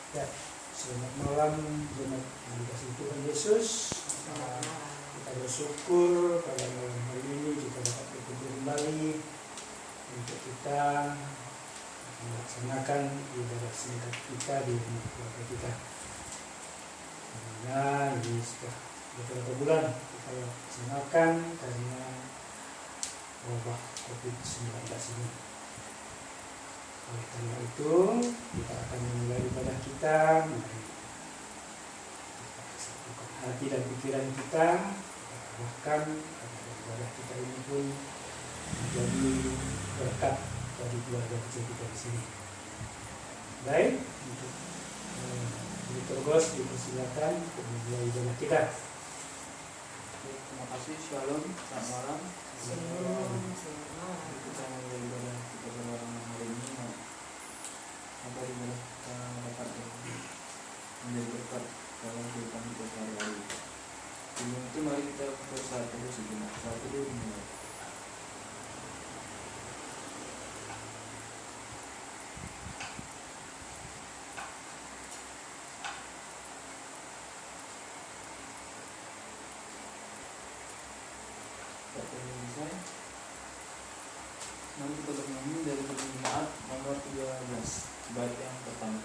Ya, selamat malam jemaat yang dikasihi Tuhan Yesus. Kita bersyukur pada malam hari ini kita dapat berkumpul kembali untuk kita melaksanakan ibadah singkat kita di rumah keluarga kita. Karena ini sudah beberapa bulan kita laksanakan karena wabah COVID-19 ini. Oleh karena itu, kita akan memulai ibadah kita. Mari kita satukan hati dan pikiran kita arahkan agar ibadah kita ini pun menjadi berkat bagi keluarga kecil kita di sini. Baik, untuk Tergos dipersilakan untuk memulai ibadah kita. Terima kasih, shalom, selamat malam. Kita mulai ibadah kita pada hari ini. Apa ibadah kita dapat menjadi berkat dalam kehidupan kita sehari-hari. Sebelum itu mari kita bersatu dulu sejenak. Satu dulu dimulai. Nanti kita bernyanyi dari Jemaat nomor 13 bait yang pertama.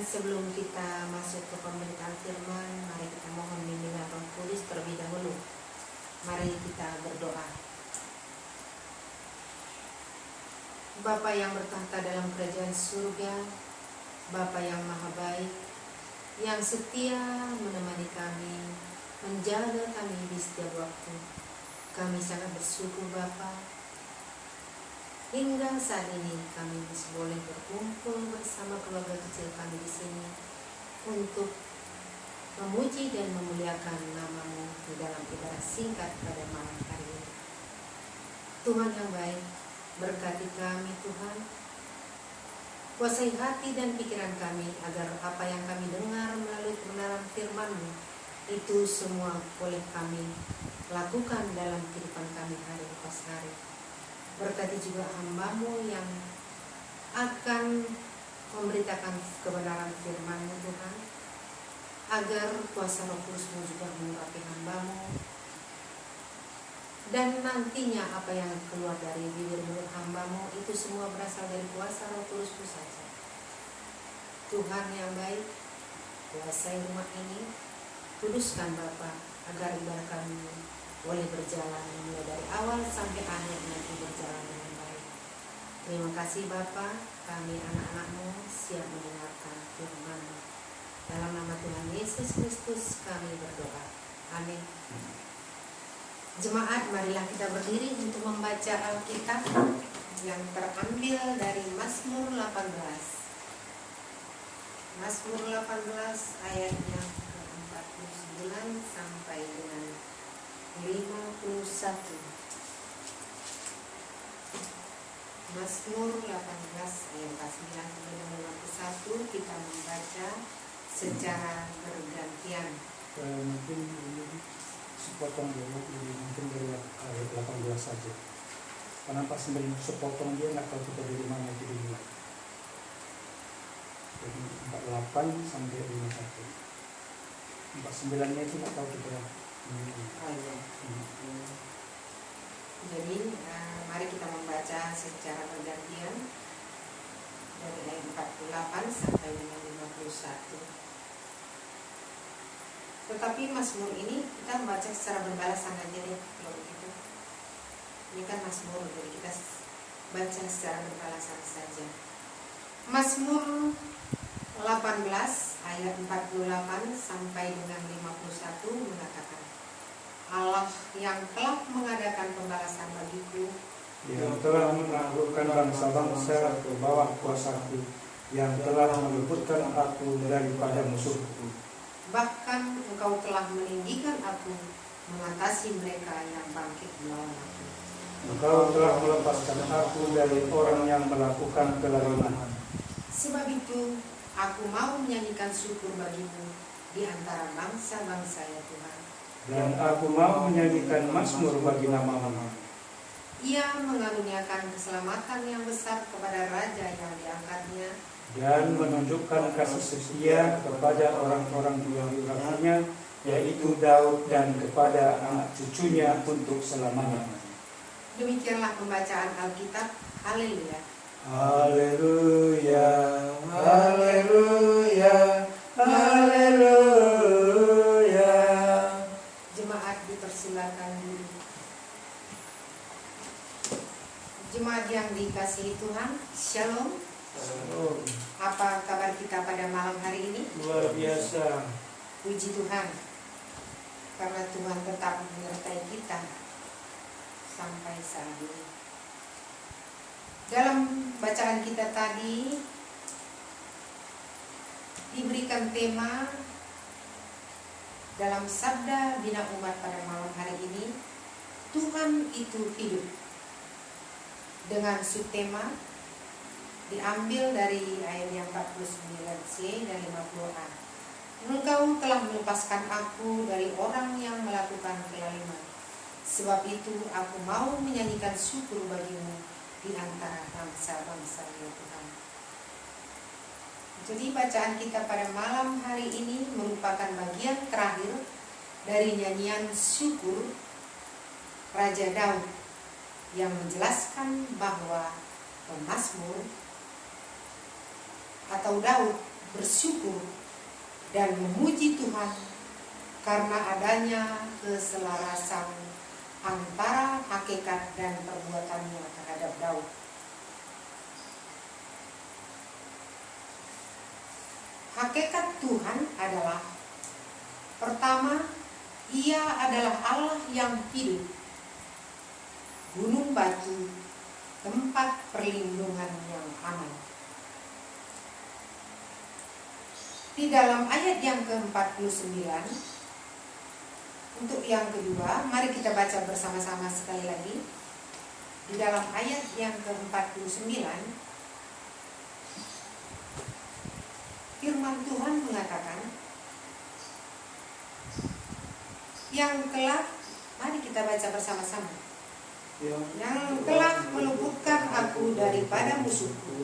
Sebelum kita masuk ke pemberitaan firman, mari kita mohon bimbingan Roh Kudus terlebih dahulu. Mari kita berdoa. Bapa yang bertahta dalam kerajaan surga, Bapa yang maha baik, yang setia menemani kami, menjaga kami di setiap waktu. Kami sangat bersyukur Bapa. Hingga saat ini kami masih boleh berkumpul bersama keluarga kecil kami di sini untuk memuji dan memuliakan nama-Mu di dalam ibadah singkat pada malam hari ini. Tuhan yang baik, berkati kami Tuhan. Kuasai hati dan pikiran kami agar apa yang kami dengar melalui kebenaran firman-Mu itu semua boleh kami lakukan dalam kehidupan kami hari lepas hari. Berkati juga hamba-Mu yang akan memberitakan kebenaran firman-Mu Tuhan, agar kuasa Roh Kudus-Mu juga mengurapi hamba-Mu, dan nantinya apa yang keluar dari bibir mulut hamba-Mu itu semua berasal dari kuasa Roh Kudus-Mu saja. Tuhan yang baik, kuasai rumah ini, kuduskan Bapa agar ibadah kami boleh berjalan mulai dari awal sampai akhir nanti berjalan dengan baik. Terima kasih Bapa, kami anak-anak-Mu siap mendengarkan firman-Mu. Dalam nama Tuhan Yesus Kristus kami berdoa. Amin. Jemaat, marilah kita berdiri untuk membaca Alkitab yang terambil dari Mazmur 18. Mazmur 18 ayatnya ke-49 sampai dengan 51. Mazmur 18 ayat 49 sampai 51 kita membaca secara bergantian. Mungkin ini sepotong dulu, mungkin dari ayat 18 saja. Karena pas sambil sepotong dia nggak tahu kita dari mana itu dimulai. Jadi 48 sampai 51. 49-nya itu nggak tahu kita. Jadi mari kita membaca secara bergantian dari ayat 48 sampai dengan 51. Tetapi Mazmur ini kita membaca secara berbalasan aja deh kalau begitu. Ini kan Mazmur, jadi kita baca secara berbalasan saja. Mazmur 18 ayat 48 sampai dengan 51 mengatakan, Allah yang telah mengadakan pembalasan bagiku, yang telah menaklukkan bangsa-bangsa ke bawah kuasaku, yang telah meluputkan aku daripada musuhku. bahkan engkau telah meninggikan aku mengatasi mereka yang bangkit melawan aku. Engkau telah melepaskan aku dari orang yang melakukan kezaliman. Sebab itu aku mau menyanyikan syukur bagimu di antara bangsa-bangsa ya Tuhan. Dan aku mau menyanyikan mazmur bagi nama-Mu. Ia mengaruniakan keselamatan yang besar kepada raja yang diangkatnya, Dan menunjukkan kasih setia kepada orang-orang yang diurapinya, yaitu Daud, dan kepada anak cucunya untuk selamanya. Demikianlah pembacaan Alkitab. Haleluya. Haleluya, haleluya, haleluya. Jemaat dipersilakan dulu. Jemaat yang dikasihi Tuhan, Shalom. Oh, Apa kabar kita pada malam hari ini? luar biasa. Puji Tuhan, karena Tuhan tetap menyertai kita sampai saat ini. Dalam bacaan kita tadi diberikan tema dalam sabda bina umat pada malam hari ini, Tuhan itu hidup, dengan subtema diambil dari ayat yang 49c dan 50a. Engkau telah melepaskan aku dari orang yang melakukan kezaliman. Sebab itu aku mau menyanyikan syukur bagimu di antara bangsa-bangsa ya Tuhan. Jadi bacaan kita pada malam hari ini merupakan bagian terakhir dari nyanyian syukur Raja Daud yang menjelaskan bahwa pemazmur atau Daud bersyukur dan memuji Tuhan karena adanya keselarasan antara hakikat dan perbuatannya terhadap Daud. Hakikat Tuhan adalah, pertama, Ia adalah Allah yang hidup, gunung batu, tempat perlindungan yang aman. Di dalam ayat yang ke-49, untuk yang kedua, mari kita baca bersama-sama sekali lagi. Di dalam ayat yang ke-49, firman Tuhan mengatakan, yang telah, mari kita baca bersama-sama, yang telah meluputkan aku daripada musuhku,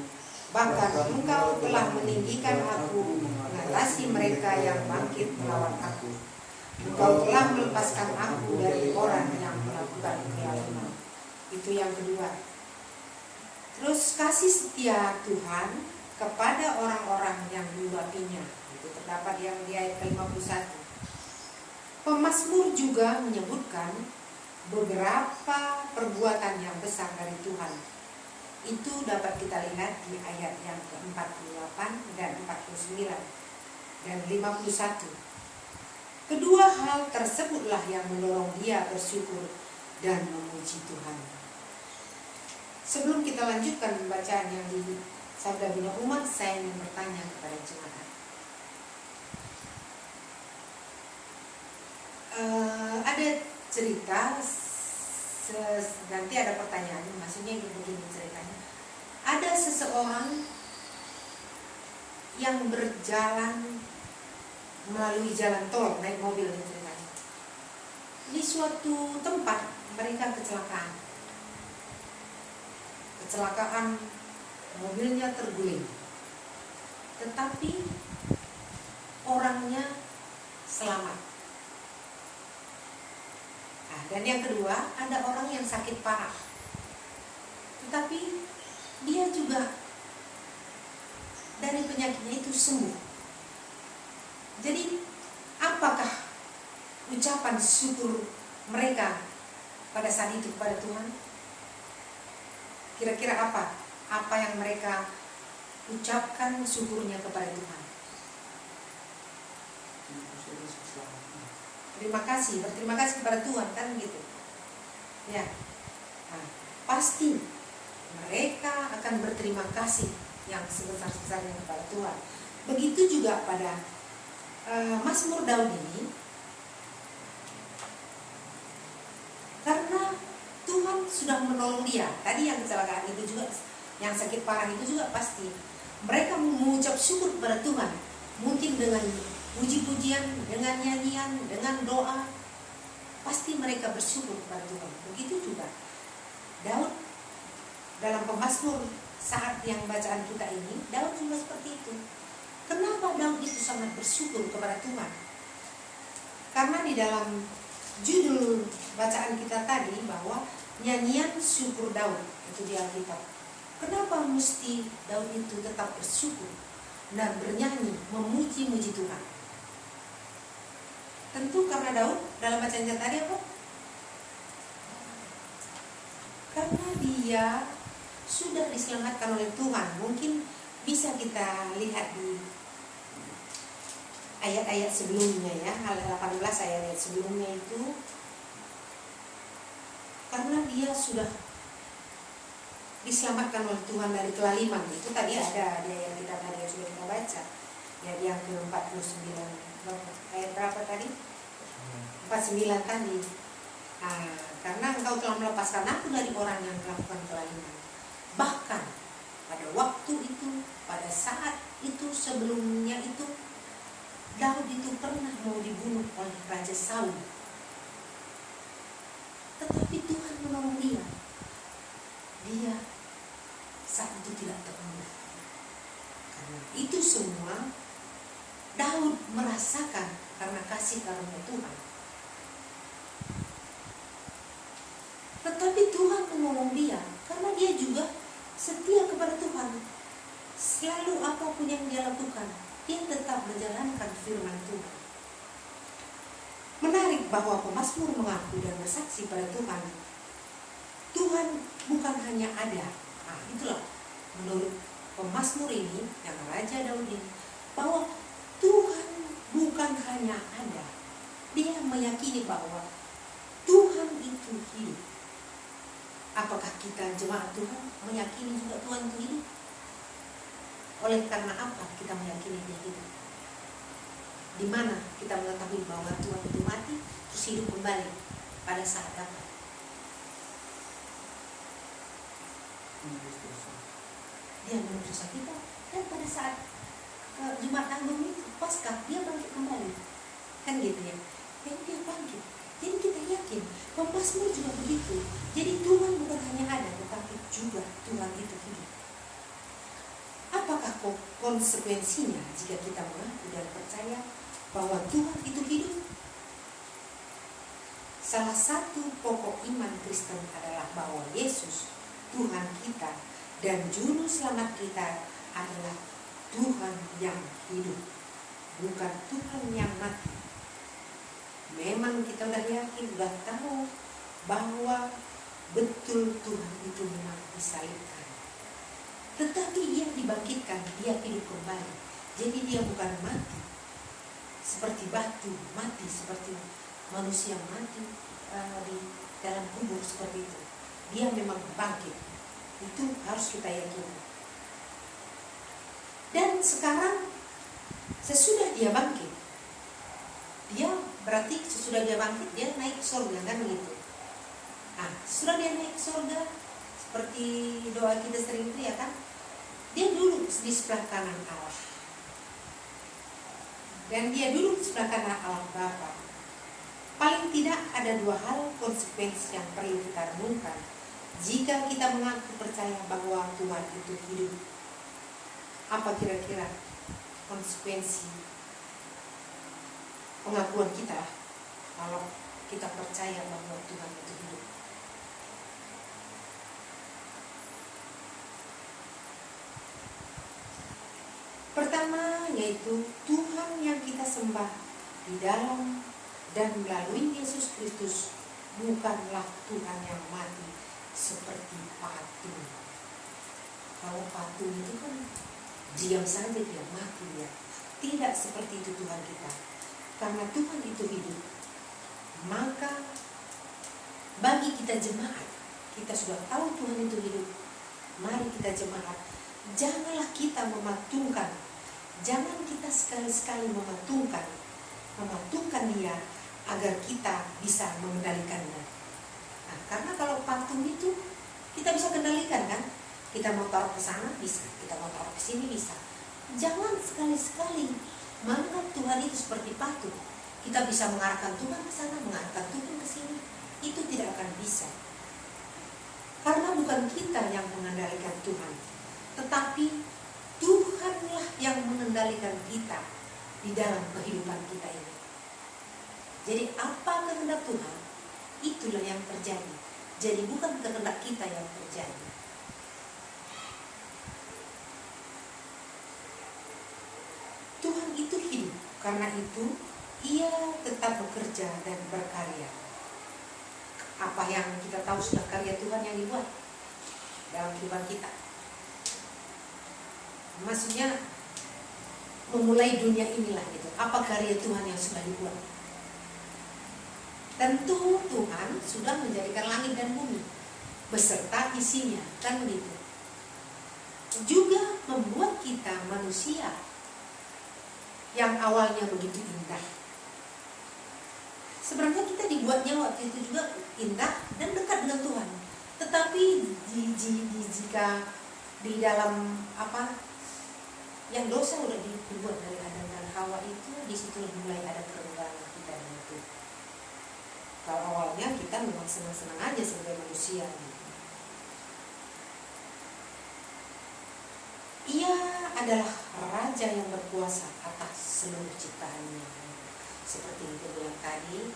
bahkan engkau telah meninggikan aku mengatasi mereka yang bangkit melawan aku. Engkau telah melepaskan aku dari orang yang melakukan kezaliman. Itu yang kedua. Terus kasih setia Tuhan kepada orang-orang yang diurapinya. Itu terdapat yang di ayat ke-51. Pemazmur juga menyebutkan beberapa perbuatan yang besar dari Tuhan. Itu dapat kita lihat di ayat yang ke-48 dan 49 dan 51. Kedua hal tersebutlah yang mendorong dia bersyukur dan memuji Tuhan. Sebelum kita lanjutkan pembacaan yang di Sabda Bina Umat, saya ingin bertanya kepada jemaat. Ada cerita, nanti ada pertanyaan, maksudnya begini ceritanya. Ada seseorang yang berjalan melalui jalan tol, naik mobil ceritanya. Di suatu tempat mereka kecelakaan, mobilnya terguling, tetapi orangnya selamat. Nah, dan yang kedua, ada orang yang sakit parah, tetapi dia juga dari penyakitnya itu sembuh. Jadi apakah ucapan syukur mereka pada saat itu kepada Tuhan? Kira-kira apa yang mereka ucapkan syukurnya kepada Tuhan. Terima kasih, berterima kasih kepada Tuhan, kan gitu. Ya, nah, pasti mereka akan berterima kasih yang sebesar-besarnya kepada Tuhan. Begitu juga pada Mazmur Daud ini, karena Tuhan sudah menolong dia. Tadi yang kecelakaan itu juga, yang sakit parah itu juga pasti mereka mengucap syukur kepada Tuhan, mungkin dengan puji-pujian, dengan nyanyian, dengan doa, pasti mereka bersyukur kepada Tuhan. Begitu juga Daud dalam pemazmur saat yang bacaan kita ini, Daud juga seperti itu. Kenapa Daud itu sangat bersyukur kepada Tuhan? Karena di dalam judul bacaan kita tadi bahwa nyanyian syukur Daud itu di Alkitab. Kenapa mesti Daud itu tetap bersyukur dan bernyanyi memuji-muji Tuhan? Tentu karena Daud dalam bacaan kita tadi apa? Karena dia sudah diselamatkan oleh Tuhan. Mungkin bisa kita lihat di ayat-ayat sebelumnya ya, hal 18 ayat sebelumnya itu, karena dia sudah diselamatkan oleh Tuhan dari kelaliman. Itu tadi ada di ayat kita tadi yang sudah kita baca ya, yang ke-49 ayat berapa tadi? 49 tadi. Nah, karena engkau telah melepaskan aku dari orang yang melakukan kelaliman. Bahkan pada waktu itu, pada saat itu, sebelumnya itu, Daud itu pernah mau dibunuh oleh Raja Saul. Tetapi Tuhan menolong dia. Dia saat itu tidak terbunuh. Karena itu semua Daud merasakan karena kasih karunia Tuhan. Tetapi Tuhan menolong dia karena dia juga setia kepada Tuhan. Selalu apapun yang dia lakukan, dia tetap menjalankan firman Tuhan. Menarik bahwa pemazmur mengaku dan bersaksi pada Tuhan. Tuhan bukan hanya ada. Nah, itulah menurut pemazmur ini, yang Raja Daud ini, bahwa Tuhan bukan hanya ada. Dia meyakini bahwa Tuhan itu hidup. Apakah kita jemaat Tuhan meyakini juga Tuhan itu hidup? Oleh karena apa kita meyakini dia hidup? Di mana kita mengetahui bahwa Tuhan itu mati terus hidup kembali? Pada saat apa? Dia menebus dosa kita, dan pada saat Jumat Agung itu Paskah dia bangkit kembali, kan gitu ya? Dan dia bangkit. Jadi kita yakin pemazmur juga begitu. Jadi Tuhan bukan hanya ada, tetapi juga Tuhan itu hidup. Apakah konsekuensinya jika kita mengaku dan percaya bahwa Tuhan itu hidup? Salah satu pokok iman Kristen adalah bahwa Yesus, Tuhan kita dan Juru Selamat kita, adalah Tuhan yang hidup, bukan Tuhan yang mati. Memang kita udah yakin, udah tahu bahwa betul Tuhan itu memang disalibkan. Tetapi dia dibangkitkan, dia hidup kembali. Jadi dia bukan mati seperti batu, mati seperti manusia mati di dalam kubur seperti itu. Dia memang bangkit. Itu harus kita yakini. Dan sekarang sesudah dia bangkit, dia berarti sesudah dia bangkit dia naik ke surga, kan begitu. Nah, setelah dia naik ke surga, seperti doa kita sering itu ya kan, dia duduk di sebelah kanan Allah. Dan dia duduk di sebelah kanan Allah Bapa. Paling tidak ada dua hal konsekuensi yang perlu kita renungkan jika kita mengaku percaya bahwa Tuhan itu hidup. Apa kira-kira konsekuensi pengakuan kita kalau kita percaya bahwa Tuhan itu hidup? Pertama, yaitu Tuhan yang kita sembah di dalam dan melalui Yesus Kristus bukanlah Tuhan yang mati seperti patung. Kalau patung itu kan diam saja dia, mati dia. Tidak seperti itu Tuhan kita. Karena Tuhan itu hidup, maka bagi kita jemaat, kita sudah tahu Tuhan itu hidup. Mari kita jemaat, janganlah kita mematungkan, jangan kita sekali-sekali mematungkan dia agar kita bisa mengendalikannya. Nah, karena kalau patung itu kita bisa kendalikan kan? Kita mau taruh ke sana bisa, kita mau taruh ke sini bisa. Jangan sekali-sekali menganggap Tuhan itu seperti patung. Kita bisa mengarahkan Tuhan ke sana, mengarahkan Tuhan ke sini. Itu tidak akan bisa. Karena bukan kita yang mengendalikan Tuhan, tetapi Tuhanlah yang mengendalikan kita di dalam kehidupan kita ini. Jadi apa kehendak Tuhan, itulah yang terjadi. Jadi bukan kehendak kita yang terjadi. Tuhan itu hidup, karena itu Ia tetap bekerja dan berkarya. Apa yang kita tahu sudah karya Tuhan yang dibuat dalam kehidupan kita. Maksudnya memulai dunia inilah gitu. Apa karya Tuhan yang sudah dibuat? Tentu Tuhan sudah menjadikan langit dan bumi beserta isinya, kan begitu. Juga membuat kita manusia yang awalnya begitu indah. Sebenarnya kita dibuatnya waktu itu juga indah dan dekat dengan Tuhan. Tetapi jika di dalam yang dosa sudah dibuat dari Adam dan Hawa itu, disitu mulai ada kerenggangan kita dengan Tuhan. Kalau awalnya kita memang senang-senang aja sebagai manusia. Ia adalah raja yang berkuasa atas seluruh ciptaannya. Seperti itu bilang tadi.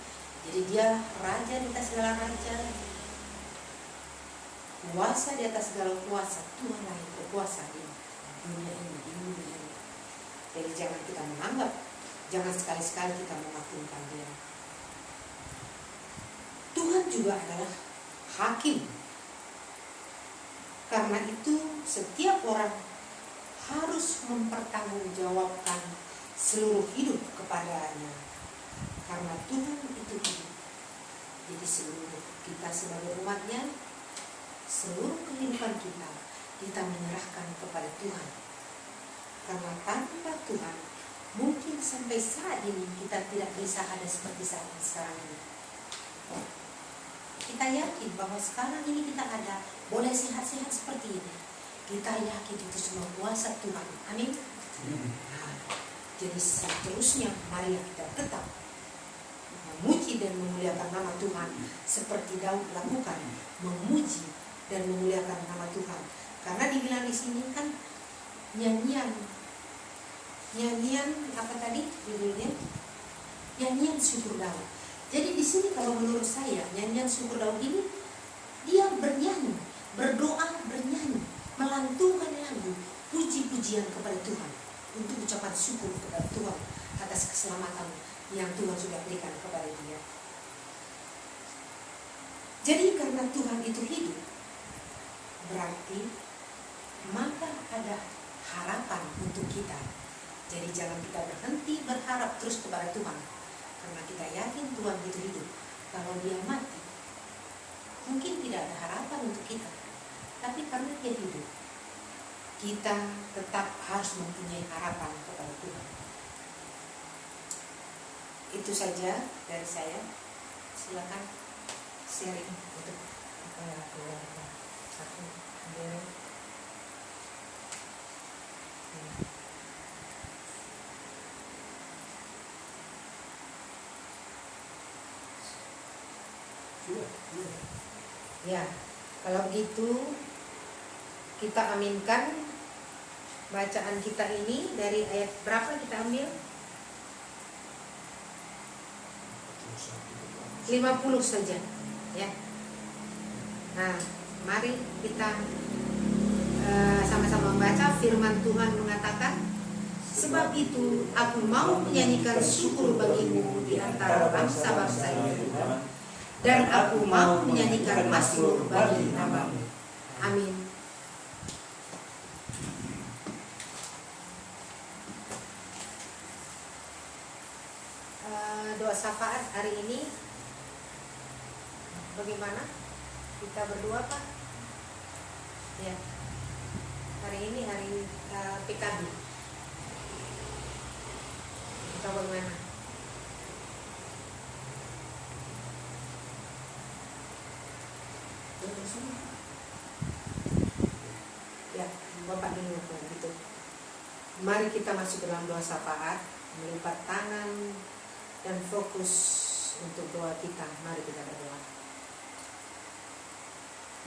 Jadi dia raja di atas segala raja, kuasa di atas segala kuasa. Tuhanlah yang berkuasa di dunia ini, di bumi ini. Jadi jangan kita menganggap, jangan sekali-sekali kita mengagungkan dia. Tuhan juga adalah hakim. Karena itu setiap orang harus mempertanggungjawabkan seluruh hidup kepadanya. Karena Tuhan itu hidup. Jadi seluruh kita sebagai umatnya, seluruh kehidupan kita menyerahkan kepada Tuhan. Karena tanpa Tuhan, mungkin sampai saat ini kita tidak bisa ada seperti saat sekarang ini. Kita yakin bahwa sekarang ini kita ada, boleh sehat-sehat seperti ini. Kita yakin itu semua kuasa Tuhan. Amin. Nah, jadi seterusnya marilah kita tetap memuji dan memuliakan nama Tuhan seperti Daud lakukan, memuji dan memuliakan nama Tuhan. Karena dibilang di sini kan nyanyian apa tadi judulnya? Nyanyian syukur Daud. Jadi di sini kalau menurut saya nyanyian syukur Daud ini dia bernyanyi, berdoa, bernyanyi, melantungkan lagu puji-pujian kepada Tuhan untuk ucapan syukur kepada Tuhan atas keselamatan yang Tuhan sudah berikan kepada dia. Jadi karena Tuhan itu hidup, berarti maka ada harapan untuk kita. Jadi jangan kita berhenti berharap terus kepada Tuhan. Karena kita yakin Tuhan itu hidup. Kalau dia mati, mungkin tidak ada harapan untuk kita. Tapi karena dia hidup, kita tetap harus mempunyai harapan kepada Tuhan. Itu saja dari saya. Silakan sharing untuk keluarga satu beliau. Ya, kalau begitu kita aminkan bacaan kita ini dari ayat berapa kita ambil? 50 saja, ya. Nah, mari kita sama-sama membaca. Firman Tuhan mengatakan, sebab itu aku mau menyanyikan syukur bagimu di antara bangsa-bangsa ini, dan aku mau menyanyikan mazmur bagi namamu. Amin. syafaat hari ini. Bagaimana? Kita berdua Pak? Ya. Hari ini hari PKB. Kita bagaimana? Ya, Bapak dulu gitu. Mari kita masuk dalam doa syafaat, melipat tangan dan fokus untuk doa kita. Mari kita berdoa.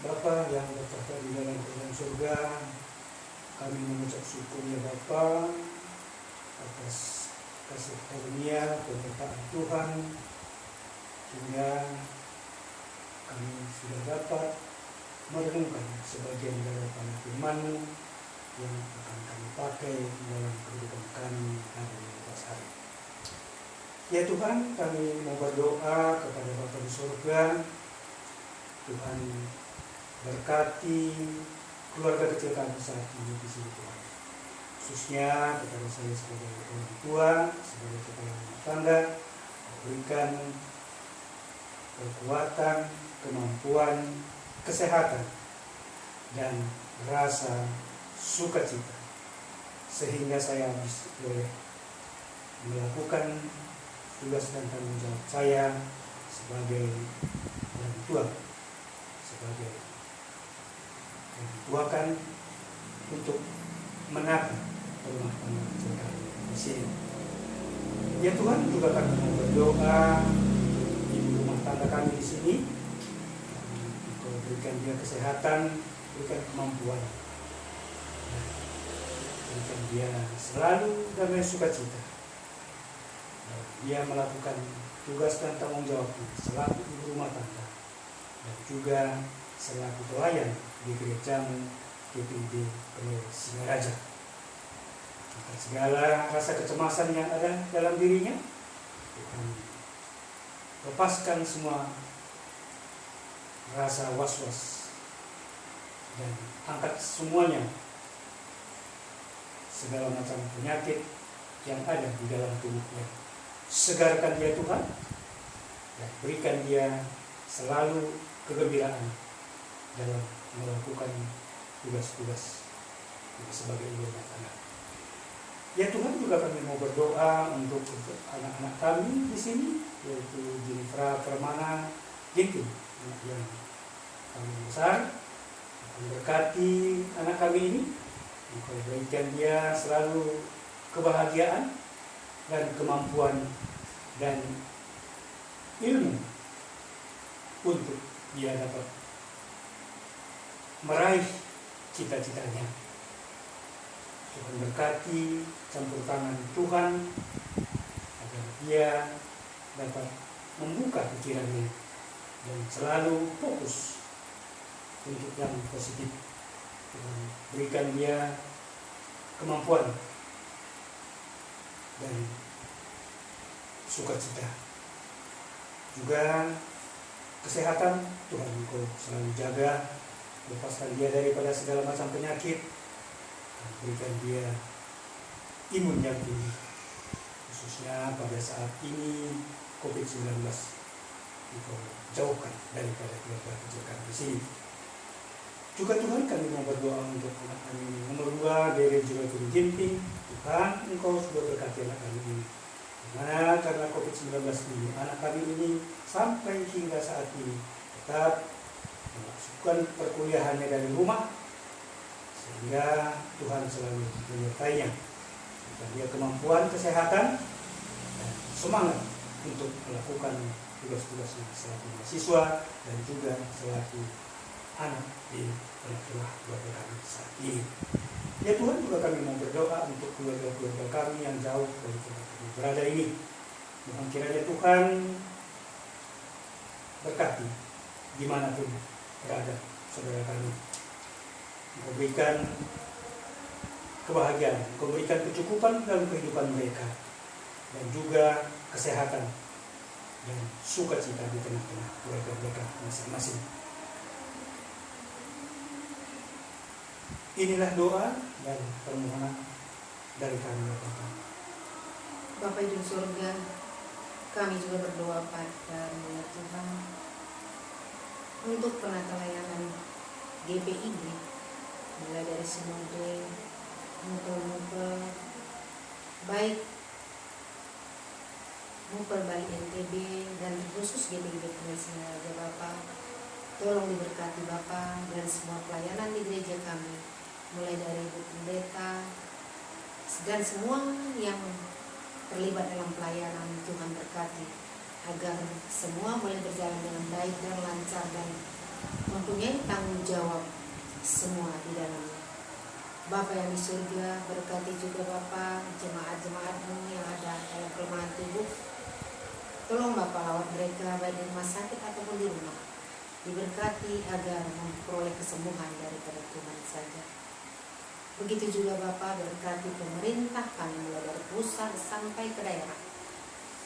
Bapa yang bertahta di dalam kerajaan surga, kami mengucap syukur ya Bapa atas kasih karunia penyertaan Tuhan, hingga kami sudah dapat merenungkan sebagian daripada firman-Mu yang akan kami pakai dalam kehidupan kami hari lepas hari. Ya Tuhan, kami mau berdoa kepada Bapa di surga. Tuhan berkati keluarga kecil kami saat ini di sini Tuhan. Khususnya kepada saya sebagai orang tua, sebagai kepala rumah tangga, berikan kekuatan, kemampuan, kesehatan, dan rasa sukacita, sehingga saya boleh melakukan tugas dan tanggung jawab saya sebagai orang tua, sebagai yang dituakan untuk menata rumah tangga kecil kami di sini. Ya Tuhan, juga kami mau berdoa untuk ibu rumah tangga kami di sini. Engkau berikan dia kesehatan, berikan kemampuan, berikan dia selalu damai sukacita. Dia melakukan tugas dan tanggung jawabnya selaku ibu rumah tangga dan juga selaku pelayan di gerejamu GPIB Peleu Singaraja. Maka segala rasa kecemasan yang ada dalam dirinya, Tuhan lepaskan semua rasa was-was dan angkat semuanya, segala macam penyakit yang ada di dalam tubuhnya. Segarkan dia Tuhan, dan berikan dia selalu kegembiraan dalam melakukan tugas-tugas sebagai ibu rumah tangga. Ya Tuhan, juga kami mau berdoa untuk anak-anak kami di sini, yaitu Jennifer Permana Ginting, anak yang kami besar. Berkati anak kami ini, Engkau berikan dia selalu kebahagiaan dan kemampuan dan ilmu untuk dia dapat meraih cita-citanya. Tuhan berkati campur tangan Tuhan agar dia dapat membuka pikirannya dan selalu fokus untuk yang positif. Tuhan berikan dia kemampuan dan sukacita. Juga kesehatan, Tuhan Engkau selalu jaga, lepaskan dia daripada segala macam penyakit, dan berikan dia imun yang tinggi, khususnya pada saat ini COVID-19. Engkau jauhkan daripada keluarga kecil kami di sini. Juga Tuhan, kami mau berdoa untuk anak kami nomor 2, Dere Juragan Ginting. Tuhan, Engkau sudah berkati anak kami ini. Dimana karena COVID-19 ini, anak kami ini sampai hingga saat ini tetap melakukan perkuliahannya dari rumah, sehingga Tuhan selalu menyertainya. Berikan dia kemampuan, kesehatan, dan semangat untuk melakukan tugas-tugasnya selaku mahasiswa dan juga selaku anak di tengah-tengah keluarga kami saat ini. Ya Tuhan, juga kami mau berdoa untuk keluarga-keluarga kami yang jauh dari tempat kami berada ini. Mohon kiranya Tuhan berkati dimanapun berada saudara kami. Engkau berikan kebahagiaan, Engkau berikan kecukupan dalam kehidupan mereka, dan juga kesehatan dan sukacita di tengah-tengah keluarga mereka masing-masing. Inilah doa dan permohonan dari kami, Bapak. Bapa di surga, Kami juga berdoa pada Tuhan untuk penata layanan GPIB, mulai dari sinode, mupel-mupel, baik mupel Bali NTB dan khusus GPIB Penelitian Bapak. Tolong diberkati Bapak dan semua pelayanan di gereja kami, mulai dari Ibu Pendeta dan semua yang terlibat dalam pelayanan. Tuhan berkati agar semua boleh berjalan dengan baik dan lancar dan mempunyai tanggung jawab semua di dalamnya. Bapa yang di surga, berkati juga Bapa jemaat-jemaat-Mu yang ada dalam kelemahan tubuh. Tolong Bapa lawat mereka baik di rumah sakit ataupun di rumah. Diberkati agar memperoleh kesembuhan daripada Tuhan saja. Begitu juga Bapa berkati pemerintah kami mulai dari pusat sampai ke daerah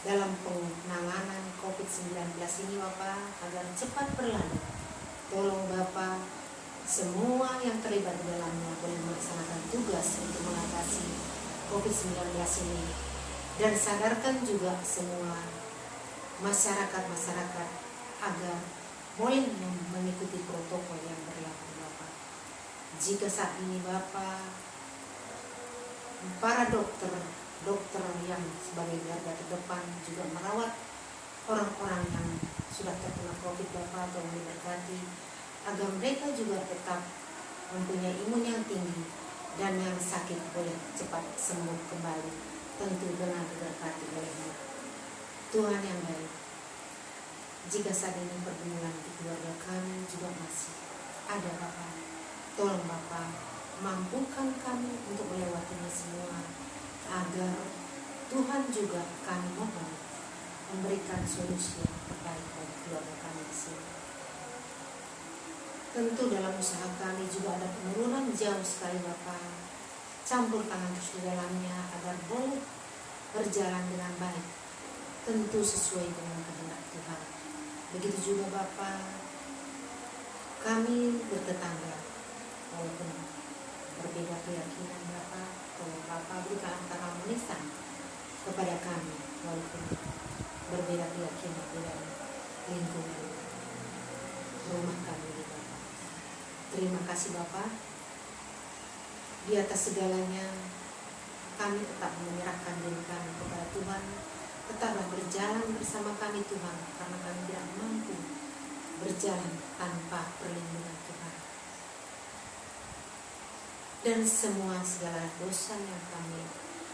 dalam penanganan COVID-19 ini Bapa agar cepat berlalu. Tolong Bapa semua yang terlibat di dalamnya boleh melaksanakan tugas untuk mengatasi COVID-19 ini, dan sadarkan juga semua masyarakat agar boleh mengikuti protokol yang berlaku Bapak. Jika saat ini Bapak, para dokter yang sebagai garda terdepan juga merawat orang-orang yang sudah terkena COVID Bapak, tolong diberkati agar mereka juga tetap mempunyai imun yang tinggi dan yang sakit boleh cepat sembuh kembali, tentu dengan diberkati oleh-Mu. Tuhan yang baik, jika saat ini pergumulan di keluarga kami juga masih ada Bapak, tolong Bapak mampukan kami untuk melewatinya semua, agar Tuhan juga kami mohon memberikan solusi yang terbaik bagi keluarga kami di sini. Tentu dalam usaha kami juga ada penurunan jauh sekali Bapak. Campur tangan terus di dalamnya agar boleh berjalan dengan baik, tentu sesuai dengan kehendak Tuhan. Begitu juga Bapak, kami bertetangga walaupun berbeda keyakinan Bapak, tolong Bapak berikan keharmonisan kepada kami walaupun berbeda keyakinan di dalam lingkungan rumah kami. Terima kasih Bapak. Di atas segalanya kami tetap menyerahkan diri kami kepada Tuhan. Tetaplah berjalan bersama kami Tuhan, karena kami tidak mampu berjalan tanpa perlindungan Tuhan. Dan semua segala dosa yang kami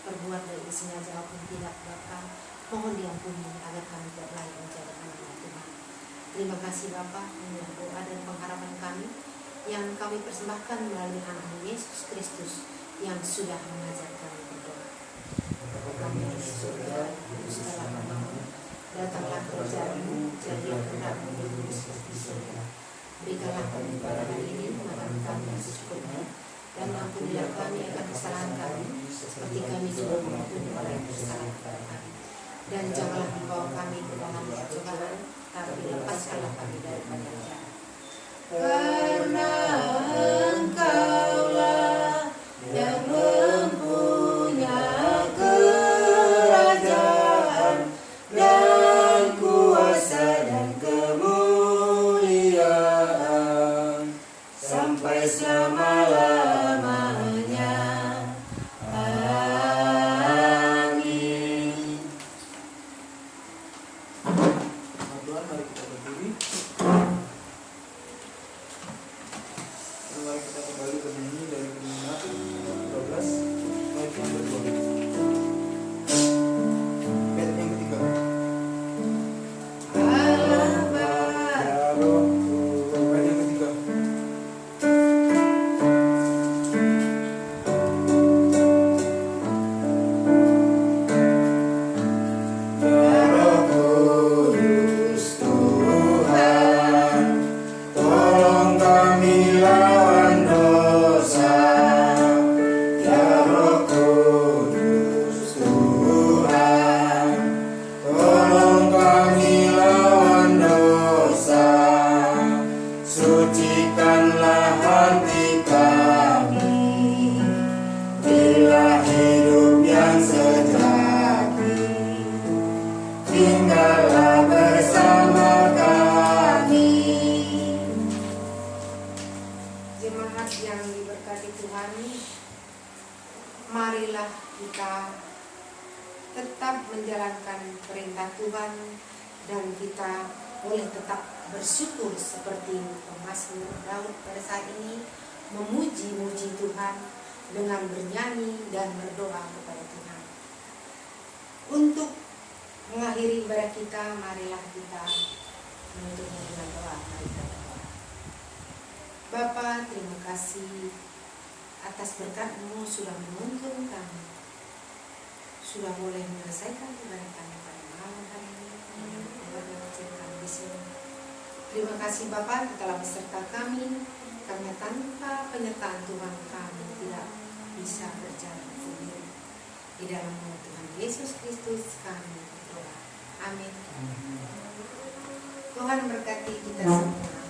perbuat dari sengaja maupun tidak Bapak, mohon diampuni agar kami tidak lagi menjadi anak Tuhan. Terima kasih Bapak, inilah doa dan pengharapan kami yang kami persembahkan melalui anak Yesus Kristus yang sudah mengajar kami berdoa. Bapa kami yang di surga, dikuduskanlah namamu, datanglah kerajaan-Mu, jadilah kehendak-Mu di bumi seperti di surga. Berikanlah kami pada hari ini makan kami yang secukupnya, dan ampunilah kami akan kesalahan kami, seperti kami juga mengampuni orang yang bersalah kepada kami. Dan janganlah membawa kami ke dalam pencobaan, tapi lepaskanlah kami daripada yang jahat. Karena Engkaulah yang mempunyai kerajaan dan kuasa dan kemuliaan sampai selama-lamanya. Amin. Tuhan, mari kita berdiri. Mari marilah kita tetap menjalankan perintah Tuhan dan kita boleh tetap bersyukur seperti pemazmur Daud pada saat ini, memuji-muji Tuhan dengan bernyanyi dan berdoa kepada Tuhan. Untuk mengakhiri ibadah kita, marilah kita menutupnya dengan doa. Mari kita berdoa. Bapa, terima kasih atas berkat-Mu sudah menuntun kami, sudah boleh menyelesaikan ibadah kami pada malam hari ini dengan keluarga kecil kami di sini. Terima kasih Bapa telah beserta kami, karena tanpa penyertaan Tuhan kami tidak bisa berjalan sendiri. Di dalam nama Tuhan Yesus Kristus kami berdoa. Amin. Tuhan berkati kita semua.